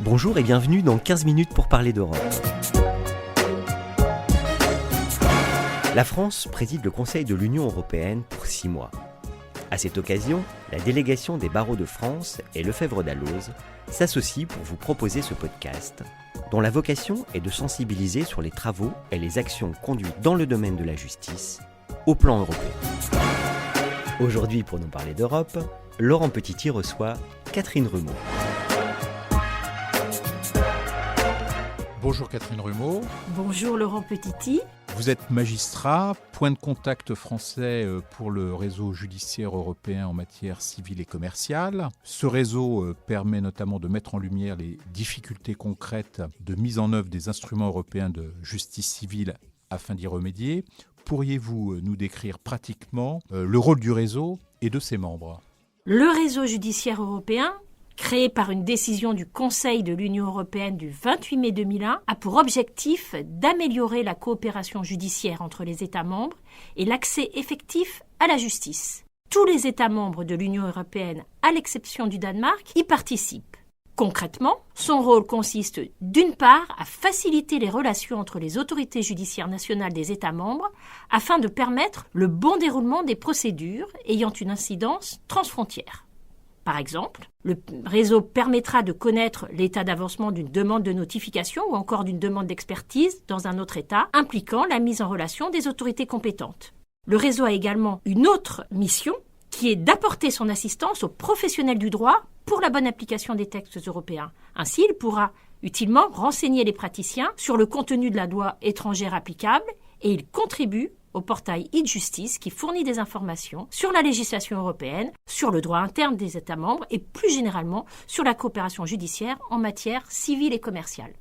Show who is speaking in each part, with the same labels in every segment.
Speaker 1: Bonjour et bienvenue dans 15 minutes pour parler d'Europe. La France préside le Conseil de l'Union européenne pour 6 mois. À cette occasion, la délégation des barreaux de France et Lefebvre d'Alloz s'associe pour vous proposer ce podcast, dont la vocation est de sensibiliser sur les travaux et les actions conduites dans le domaine de la justice au plan européen. Aujourd'hui, pour nous parler d'Europe, Laurent Petiti reçoit Catherine Rumeau.
Speaker 2: Bonjour Catherine Rumeau.
Speaker 3: Bonjour Laurent Petiti.
Speaker 2: Vous êtes magistrat, point de contact français pour le réseau judiciaire européen en matière civile et commerciale. Ce réseau permet notamment de mettre en lumière les difficultés concrètes de mise en œuvre des instruments européens de justice civile afin d'y remédier. Pourriez-vous nous décrire pratiquement le rôle du réseau et de ses membres ?
Speaker 3: Le réseau judiciaire européen, créé par une décision du Conseil de l'Union européenne du 28 mai 2001, a pour objectif d'améliorer la coopération judiciaire entre les États membres et l'accès effectif à la justice. Tous les États membres de l'Union européenne, à l'exception du Danemark, y participent. Concrètement, son rôle consiste d'une part à faciliter les relations entre les autorités judiciaires nationales des États membres afin de permettre le bon déroulement des procédures ayant une incidence transfrontière. Par exemple, le réseau permettra de connaître l'état d'avancement d'une demande de notification ou encore d'une demande d'expertise dans un autre État impliquant la mise en relation des autorités compétentes. Le réseau a également une autre mission qui est d'apporter son assistance aux professionnels du droit pour la bonne application des textes européens. Ainsi, il pourra utilement renseigner les praticiens sur le contenu de la loi étrangère applicable et il contribue au portail e-Justice qui fournit des informations sur la législation européenne, sur le droit interne des États membres et plus généralement sur la coopération judiciaire en matière civile et commerciale.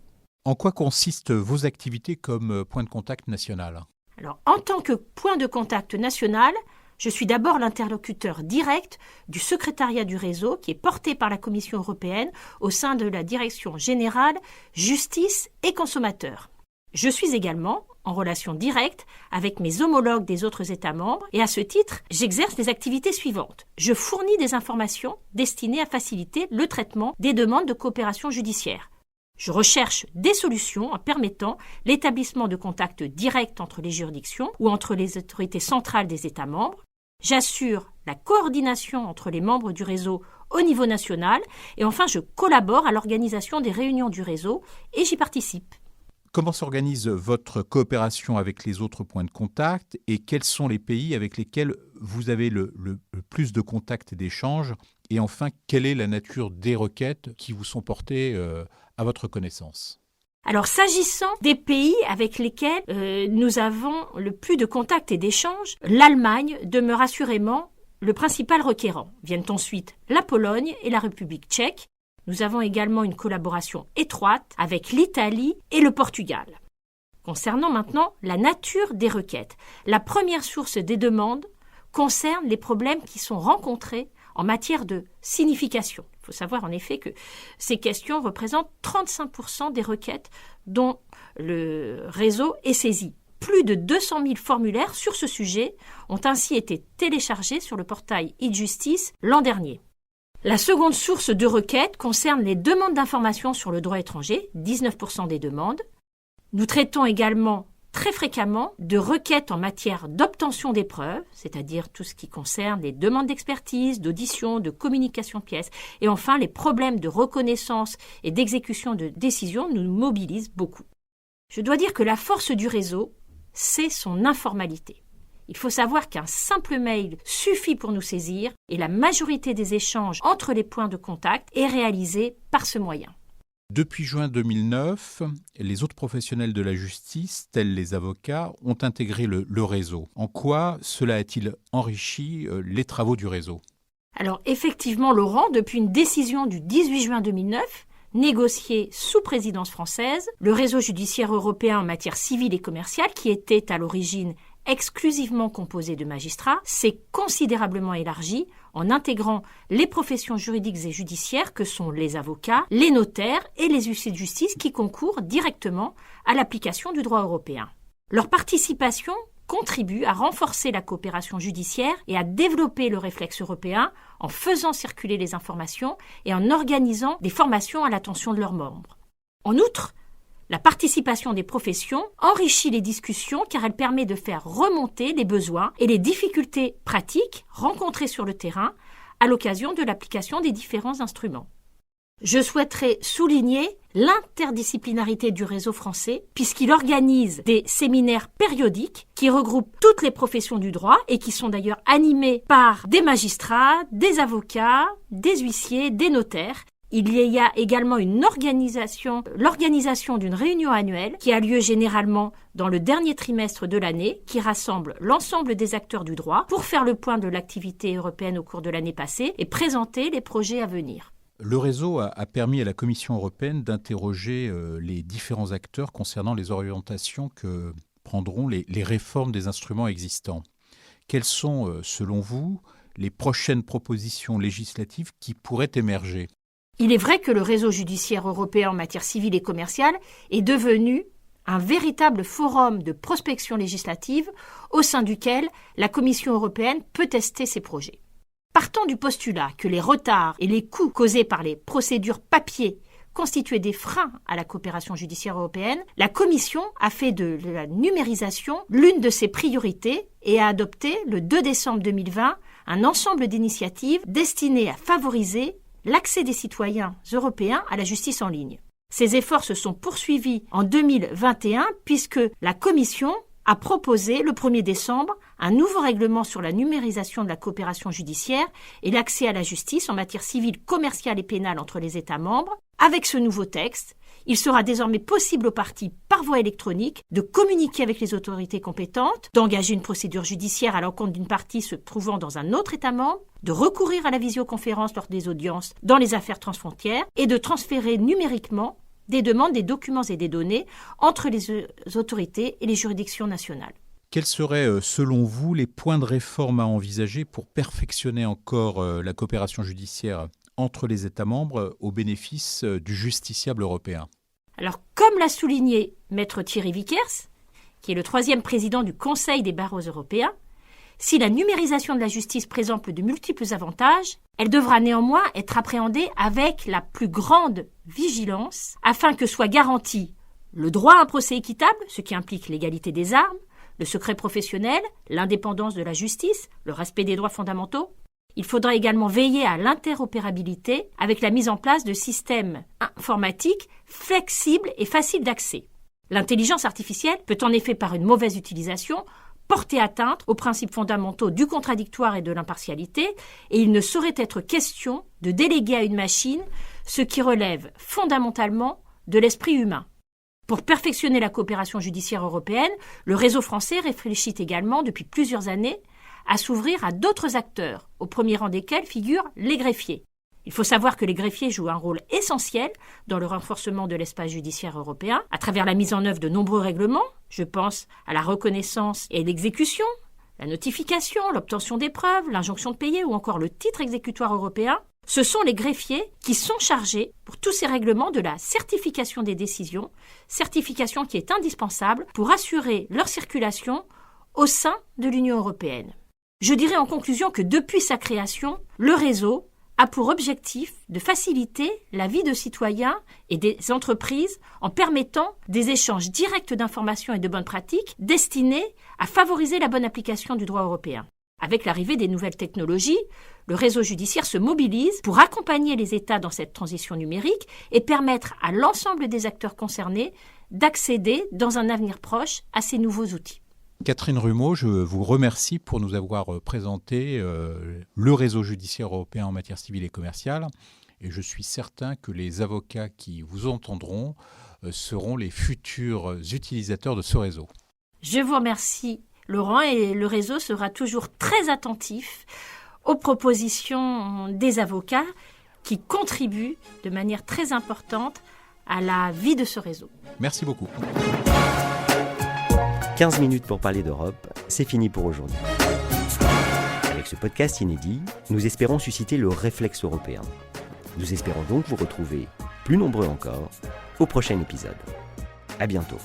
Speaker 2: En quoi consistent vos activités comme point de contact national ?
Speaker 3: Alors, en tant que point de contact national, je suis d'abord l'interlocuteur direct du secrétariat du réseau qui est porté par la Commission européenne au sein de la Direction générale Justice et Consommateurs. Je suis également en relation directe avec mes homologues des autres États membres et à ce titre, j'exerce les activités suivantes. Je fournis des informations destinées à faciliter le traitement des demandes de coopération judiciaire. Je recherche des solutions en permettant l'établissement de contacts directs entre les juridictions ou entre les autorités centrales des États membres. J'assure la coordination entre les membres du réseau au niveau national et enfin je collabore à l'organisation des réunions du réseau et j'y participe.
Speaker 2: Comment s'organise votre coopération avec les autres points de contact et quels sont les pays avec lesquels vous avez le plus de contacts et d'échanges ? Et enfin, quelle est la nature des requêtes qui vous sont portées à votre connaissance ?
Speaker 3: Alors, s'agissant des pays avec lesquels nous avons le plus de contacts et d'échanges, l'Allemagne demeure assurément le principal requérant. Viennent ensuite la Pologne et la République tchèque. Nous avons également une collaboration étroite avec l'Italie et le Portugal. Concernant maintenant la nature des requêtes, la première source des demandes concerne les problèmes qui sont rencontrés en matière de signification. Il faut savoir en effet que ces questions représentent 35% des requêtes dont le réseau est saisi. Plus de 200 000 formulaires sur ce sujet ont ainsi été téléchargés sur le portail e-Justice l'an dernier. La seconde source de requêtes concerne les demandes d'informations sur le droit étranger, 19% des demandes. Nous traitons également très fréquemment de requêtes en matière d'obtention des preuves, c'est-à-dire tout ce qui concerne les demandes d'expertise, d'audition, de communication de pièces. Et enfin, les problèmes de reconnaissance et d'exécution de décisions nous mobilisent beaucoup. Je dois dire que la force du réseau, c'est son informalité. Il faut savoir qu'un simple mail suffit pour nous saisir et la majorité des échanges entre les points de contact est réalisée par ce moyen.
Speaker 2: Depuis juin 2009, les autres professionnels de la justice, tels les avocats, ont intégré le réseau. En quoi cela a-t-il enrichi les travaux du réseau ?
Speaker 3: Alors effectivement, Laurent, depuis une décision du 18 juin 2009, négociée sous présidence française, le réseau judiciaire européen en matière civile et commerciale, qui était à l'origine exclusivement composé de magistrats, s'est considérablement élargi en intégrant les professions juridiques et judiciaires que sont les avocats, les notaires et les huissiers de justice qui concourent directement à l'application du droit européen. Leur participation contribue à renforcer la coopération judiciaire et à développer le réflexe européen en faisant circuler les informations et en organisant des formations à l'attention de leurs membres. En outre, la participation des professions enrichit les discussions car elle permet de faire remonter les besoins et les difficultés pratiques rencontrées sur le terrain à l'occasion de l'application des différents instruments. Je souhaiterais souligner l'interdisciplinarité du réseau français puisqu'il organise des séminaires périodiques qui regroupent toutes les professions du droit et qui sont d'ailleurs animés par des magistrats, des avocats, des huissiers, des notaires. Il y a également l'organisation d'une réunion annuelle qui a lieu généralement dans le dernier trimestre de l'année, qui rassemble l'ensemble des acteurs du droit pour faire le point de l'activité européenne au cours de l'année passée et présenter les projets à venir.
Speaker 2: Le réseau a permis à la Commission européenne d'interroger les différents acteurs concernant les orientations que prendront les réformes des instruments existants. Quelles sont, selon vous, les prochaines propositions législatives qui pourraient émerger ?
Speaker 3: Il est vrai que le réseau judiciaire européen en matière civile et commerciale est devenu un véritable forum de prospection législative au sein duquel la Commission européenne peut tester ses projets. Partant du postulat que les retards et les coûts causés par les procédures papier constituaient des freins à la coopération judiciaire européenne, la Commission a fait de la numérisation l'une de ses priorités et a adopté le 2 décembre 2020 un ensemble d'initiatives destinées à favoriser l'accès des citoyens européens à la justice en ligne. Ces efforts se sont poursuivis en 2021 puisque la Commission a proposé le 1er décembre un nouveau règlement sur la numérisation de la coopération judiciaire et l'accès à la justice en matière civile, commerciale et pénale entre les États membres. Avec ce nouveau texte, il sera désormais possible aux parties, par voie électronique, de communiquer avec les autorités compétentes, d'engager une procédure judiciaire à l'encontre d'une partie se trouvant dans un autre État membre, de recourir à la visioconférence lors des audiences dans les affaires transfrontières et de transférer numériquement des demandes, des documents et des données entre les autorités et les juridictions nationales.
Speaker 2: Quels seraient, selon vous, les points de réforme à envisager pour perfectionner encore la coopération judiciaire entre les États membres au bénéfice du justiciable européen ?
Speaker 3: Alors, comme l'a souligné Maître Thierry Vickers, qui est le 3e président du Conseil des barreaux européens, si la numérisation de la justice présente de multiples avantages, elle devra néanmoins être appréhendée avec la plus grande vigilance afin que soit garanti le droit à un procès équitable, ce qui implique l'égalité des armes, le secret professionnel, l'indépendance de la justice, le respect des droits fondamentaux. Il faudra également veiller à l'interopérabilité avec la mise en place de systèmes informatiques flexibles et faciles d'accès. L'intelligence artificielle peut en effet, par une mauvaise utilisation, porter atteinte aux principes fondamentaux du contradictoire et de l'impartialité, et il ne saurait être question de déléguer à une machine ce qui relève fondamentalement de l'esprit humain. Pour perfectionner la coopération judiciaire européenne, le réseau français réfléchit également depuis plusieurs années à s'ouvrir à d'autres acteurs, au premier rang desquels figurent les greffiers. Il faut savoir que les greffiers jouent un rôle essentiel dans le renforcement de l'espace judiciaire européen, à travers la mise en œuvre de nombreux règlements. Je pense à la reconnaissance et l'exécution, la notification, l'obtention des preuves, l'injonction de payer ou encore le titre exécutoire européen. Ce sont les greffiers qui sont chargés pour tous ces règlements de la certification des décisions, certification qui est indispensable pour assurer leur circulation au sein de l'Union européenne. Je dirais en conclusion que depuis sa création, le réseau a pour objectif de faciliter la vie de citoyens et des entreprises en permettant des échanges directs d'informations et de bonnes pratiques destinés à favoriser la bonne application du droit européen. Avec l'arrivée des nouvelles technologies, le réseau judiciaire se mobilise pour accompagner les États dans cette transition numérique et permettre à l'ensemble des acteurs concernés d'accéder dans un avenir proche à ces nouveaux outils.
Speaker 2: Catherine Rumeau, je vous remercie pour nous avoir présenté le réseau judiciaire européen en matière civile et commerciale. Et je suis certain que les avocats qui vous entendront seront les futurs utilisateurs de ce réseau.
Speaker 3: Je vous remercie, Laurent, et le réseau sera toujours très attentif aux propositions des avocats qui contribuent de manière très importante à la vie de ce réseau.
Speaker 2: Merci beaucoup.
Speaker 1: 15 minutes pour parler d'Europe, c'est fini pour aujourd'hui. Avec ce podcast inédit, nous espérons susciter le réflexe européen. Nous espérons donc vous retrouver, plus nombreux encore, au prochain épisode. À bientôt.